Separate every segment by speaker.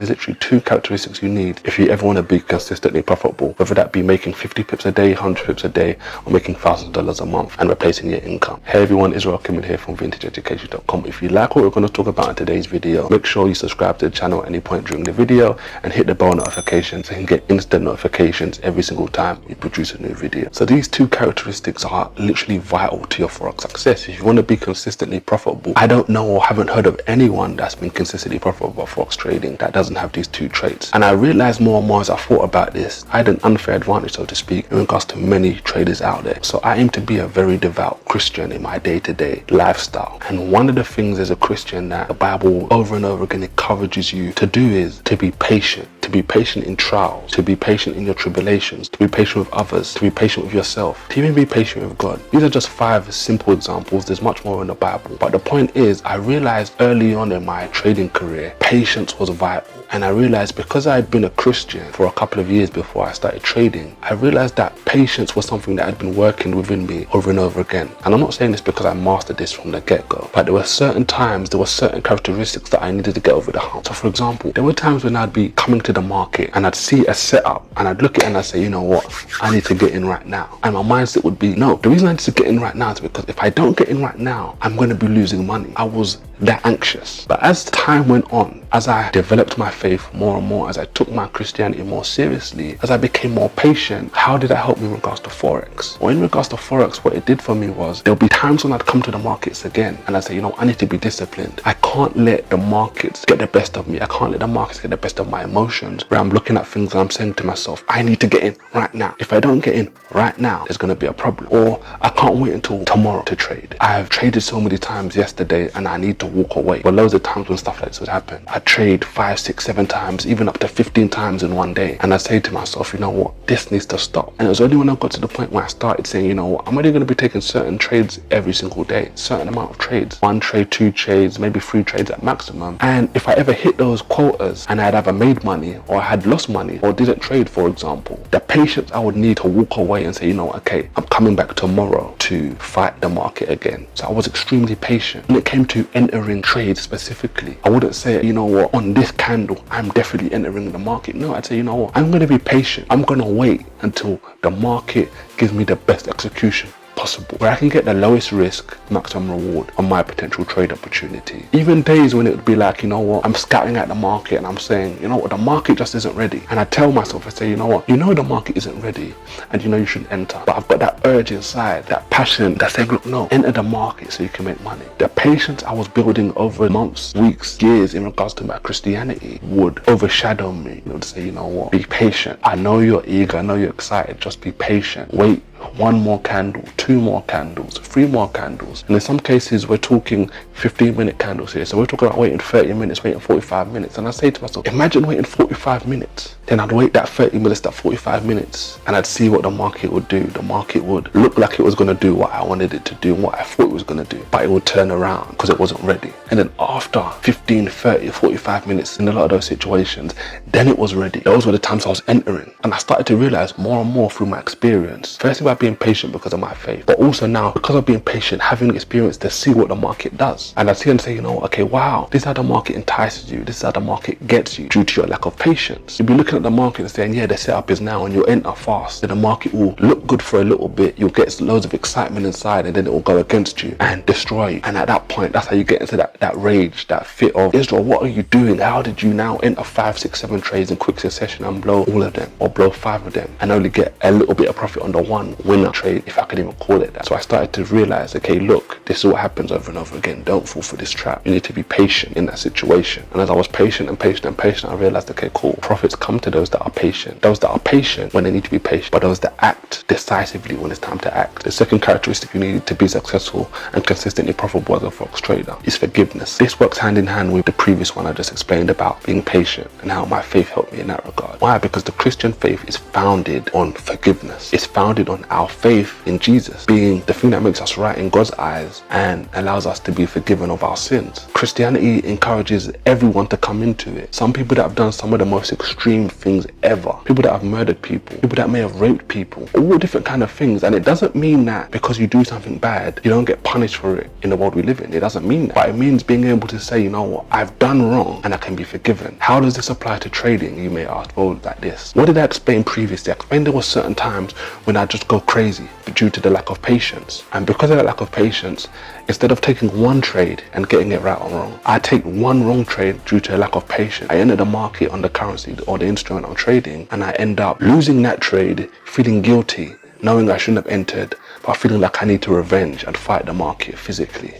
Speaker 1: There's literally 2 characteristics you need if you ever want to be consistently profitable, whether that be making 50 pips a day, 100 pips a day, or making $1,000 a month and replacing your income. Hey everyone, Israel Kim here from Vintageducation.com. If you like what we're going to talk about in today's video, make sure you subscribe to the channel at any point during the video and hit the bell notification so you can get instant notifications every single time we produce a new video. So these 2 characteristics are literally vital to your Forex success. If you want to be consistently profitable, I don't know or haven't heard of anyone that's been consistently profitable about Forex trading that doesn't have these 2 traits. And I realized more and more as I thought about this, I had an unfair advantage, so to speak, in regards to many traders out there. So I aim to be a very devout Christian in my day-to-day lifestyle. And one of the things as a Christian that the Bible over and over again encourages you to do is to be patient. To be patient in trials, to be patient in your tribulations, to be patient with others, to be patient with yourself, to even be patient with God. These are just 5 simple examples. There's much more in the Bible. But the point is, I realized early on in my trading career, patience was vital. And I realized because I had been a Christian for a couple of years before I started trading, I realized that patience was something that had been working within me over and over again. And I'm not saying this because I mastered this from the get-go, but there were certain times, there were certain characteristics that I needed to get over the hump. So for example, there were times when I'd be coming to the market and I'd see a setup and I'd look at it and I'd say, you know what, I need to get in right now. And my mindset would be, no, the reason I need to get in right now is because if I don't get in right now, I'm going to be losing money. I was that anxious. But as time went on, as I developed my faith more and more, as I took my Christianity more seriously, as I became more patient, how did that help me in regards to Forex? Well, in regards to Forex, what it did for me was there'll be times when I'd come to the markets again and I'd say, you know, I need to be disciplined. I can't let the markets get the best of me. I can't let the markets get the best of my emotions, where I'm looking at things and I'm saying to myself, I need to get in right now. If I don't get in right now, there's going to be a problem. Or I can't wait until tomorrow to trade. I've traded so many times yesterday and I need to walk away. But loads of times when stuff like this would happen, I trade 5, 6, 7 times, even up to 15 times in one day. And I say to myself, you know what, this needs to stop. And it was only when I got to the point where I started saying, you know what, I'm only going to be taking certain trades every single day, certain amount of trades, 1 trade, 2 trades, maybe 3 trades at maximum. And if I ever hit those quotas and I had either made money or I had lost money or didn't trade, for example, the patience I would need to walk away and say, you know, okay, I'm coming back tomorrow to fight the market again. So I was extremely patient. When it came to entering trades specifically, I wouldn't say, you know what, on this candle, I'm definitely entering the market. No, I'd say, you know what, I'm going to be patient. I'm going to wait until the market gives me the best execution possible, where I can get the lowest risk, maximum reward on my potential trade opportunity. Even days when it would be like, you know what, I'm scouting at the market and I'm saying, you know what, the market just isn't ready. And I tell myself, I say, you know what, you know the market isn't ready and you know you shouldn't enter. But I've got that urge inside, that passion that's saying, look, no, enter the market so you can make money. The patience I was building over months, weeks, years in regards to my Christianity would overshadow me. You know, to say, you know what, be patient. I know you're eager, I know you're excited, just be patient. Wait 1 more candle, 2 more candles, 3 more candles. And in some cases, we're talking 15-minute candles here. So we're talking about waiting 30 minutes, waiting 45 minutes. And I say to myself, imagine waiting 45 minutes. Then I'd wait that 30 minutes, that 45 minutes, and I'd see what the market would do. The market would look like it was going to do what I wanted it to do, what I thought it was going to do. But it would turn around because it wasn't ready. And then after 15, 30, 45 minutes, in a lot of those situations, then it was ready. Those were the times I was entering. And I started to realize more and more through my experience, firstly by being patient because of my faith, but also now because of being patient, having experience to see what the market does. And I see and say, you know, okay, wow, this is how the market entices you, this is how the market gets you due to your lack of patience. You'll be looking at the market and saying, yeah, the setup is now, and you'll enter fast. Then the market will look good for a little bit, you'll get loads of excitement inside, and then it will go against you and destroy you. And at that point, that's how you get into that rage, that fit of, Israel, what are you doing? How did you now enter 5, 6, 7 trades in quick succession and blow all of them, or blow 5 of them, and only get a little bit of profit on the one winner trade, if I could even call it that? So I started to realize, okay, look, this is what happens over and over again. Don't fall for this trap. You need to be patient in that situation. And as I was patient and patient and patient, I realized, okay, cool, profits come to those that are patient. Those that are patient when they need to be patient, but those that act decisively when it's time to act. The second characteristic you need to be successful and consistently profitable as a Forex trader is forgiveness. This works hand in hand with the previous one I just explained about being patient and how my faith helped me in that regard. Why? Because the Christian faith is founded on forgiveness. It's founded on our faith in Jesus being the thing that makes us right in God's eyes and allows us to be forgiven of our sins. Christianity encourages everyone to come into it. Some people that have done some of the most extreme things ever. People that have murdered people that may have raped people, all different kind of things. And it doesn't mean that because you do something bad, you don't get punished for it in the world we live in. It doesn't mean that. But it means being able to say, you know what, I've done wrong and I can be forgiven. How does this apply to trading, you may ask? Well, like this. What did I explain previously? I explained there were certain times when I just go crazy due to the lack of patience. And because of that lack of patience, instead of taking one trade and getting it right or wrong, I take one wrong trade due to a lack of patience. I enter the market on the currency or the instrument I'm trading, and I end up losing that trade, feeling guilty, knowing I shouldn't have entered, but feeling like I need to revenge and fight the market physically.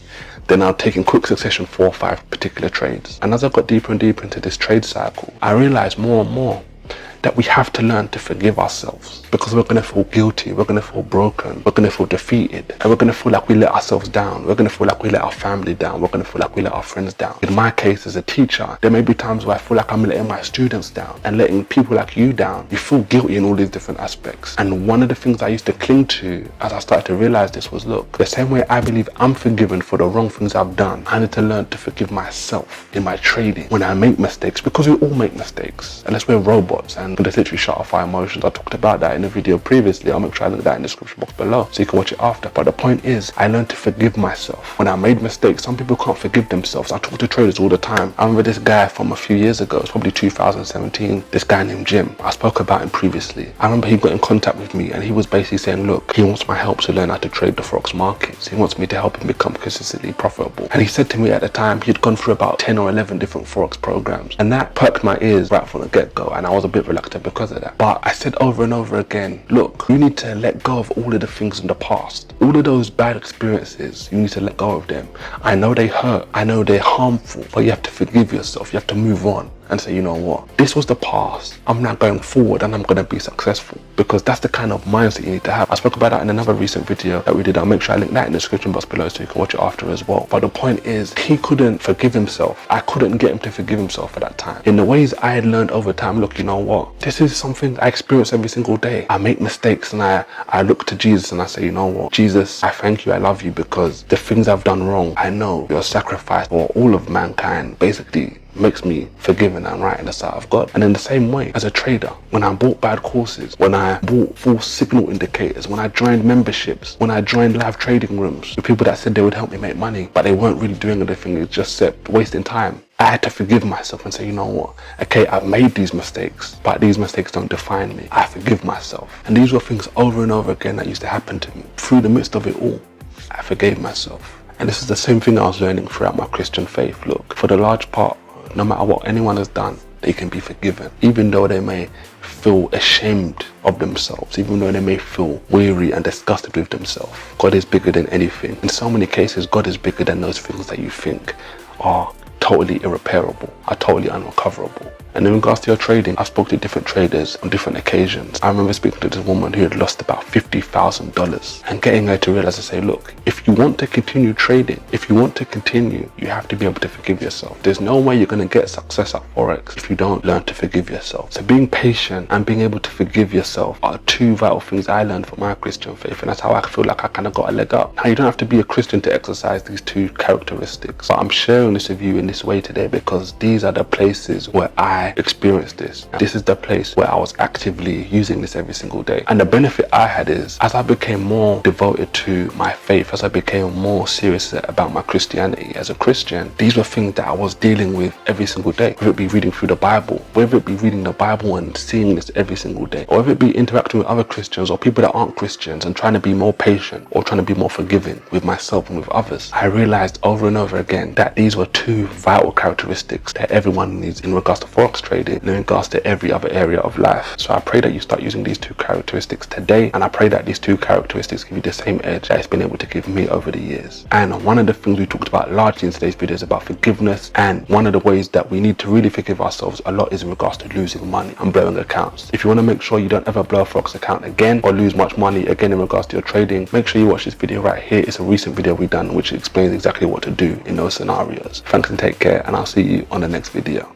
Speaker 1: Then I'll take in quick succession 4 or 5 particular trades. And as I got deeper and deeper into this trade cycle, I realized more and more that we have to learn to forgive ourselves, because we're going to feel guilty, we're going to feel broken, we're going to feel defeated, and we're going to feel like we let ourselves down, we're going to feel like we let our family down, we're going to feel like we let our friends down. In my case as a teacher, there may be times where I feel like I'm letting my students down and letting people like you down. You feel guilty in all these different aspects. And one of the things I used to cling to as I started to realize this was, look, the same way I believe I'm forgiven for the wrong things I've done, I need to learn to forgive myself in my trading when I make mistakes, because we all make mistakes unless we're robots and just literally shut off our emotions. I talked about that in a video previously. I'll make sure I link that in the description box below so you can watch it after. But the point is, I learned to forgive myself when I made mistakes. Some people can't forgive themselves. I talk to traders all the time. I remember this guy from a few years ago, it's probably 2017, this guy named Jim. I spoke about him previously. I remember he got in contact with me and he was basically saying, look, he wants my help to learn how to trade the Forex markets. He wants me to help him become consistently profitable. And he said to me at the time, he'd gone through about 10 or 11 different Forex programs. And that perked my ears right from the get-go. And I was a bit reluctant because of that. But I said over and over again, look, you need to let go of all of the things in the past. All of those bad experiences, you need to let go of them. I know they hurt, I know they're harmful, but you have to forgive yourself. You have to move on and say, you know what, this was the past. I'm now going forward and I'm going to be successful, because that's the kind of mindset you need to have. I spoke about that in another recent video that we did. I'll make sure I link that in the description box below so you can watch it after as well. But the point is, he couldn't forgive himself. I couldn't get him to forgive himself at that time. In the ways I had learned over time, look, you know what, this is something I experience every single day. I make mistakes and I look to Jesus and I say, you know what, Jesus, I thank you, I love you, because the things I've done wrong, I know your sacrifice for all of mankind basically makes me forgiven and right in the sight of God. And in the same way, as a trader, when I bought bad courses, when I bought false signal indicators, when I joined memberships, when I joined live trading rooms with people that said they would help me make money, but they weren't really doing anything, it's just wasting time, I had to forgive myself and say, you know what, okay, I've made these mistakes, but these mistakes don't define me. I forgive myself. And these were things over and over again that used to happen to me. Through the midst of it all, I forgave myself. And this is the same thing I was learning throughout my Christian faith. Look, for the large part, no matter what anyone has done, they can be forgiven, even though they may feel ashamed of themselves, even though they may feel weary and disgusted with themselves. God is bigger than anything. In so many cases, God is bigger than those things that you think are totally irreparable, are totally unrecoverable. And in regards to your trading, I spoke to different traders on different occasions. I remember speaking to this woman who had lost about $50,000 and getting her to realize and say, look, if you want to continue trading, if you want to continue, you have to be able to forgive yourself. There's no way you're going to get success at Forex if you don't learn to forgive yourself. So being patient and being able to forgive yourself are 2 vital things I learned from my Christian faith. And that's how I feel like I kind of got a leg up. Now, you don't have to be a Christian to exercise these 2 characteristics. But I'm sharing this with you in this way today because these are the places where I experienced this. This is the place where I was actively using this every single day. And the benefit I had is, as I became more devoted to my faith, as I became more serious about my Christianity as a Christian, these were things that I was dealing with every single day. Whether it be reading through the Bible, whether it be reading the Bible and seeing this every single day, or whether it be interacting with other Christians or people that aren't Christians and trying to be more patient or trying to be more forgiving with myself and with others, I realized over and over again that these were 2 vital characteristics that everyone needs in regards to Forex trading and in regards to every other area of life. So I pray that you start using these 2 characteristics today, and I pray that these 2 characteristics give you the same edge that it's been able to give me over the years. And one of the things we talked about largely in today's video is about forgiveness, and one of the ways that we need to really forgive ourselves a lot is in regards to losing money and blowing accounts. If you want to make sure you don't ever blow a Forex account again or lose much money again in regards to your trading, make sure you watch this video right here. It's a recent video we've done which explains exactly what to do in those scenarios. Thanks and take care, and I'll see you on the next video.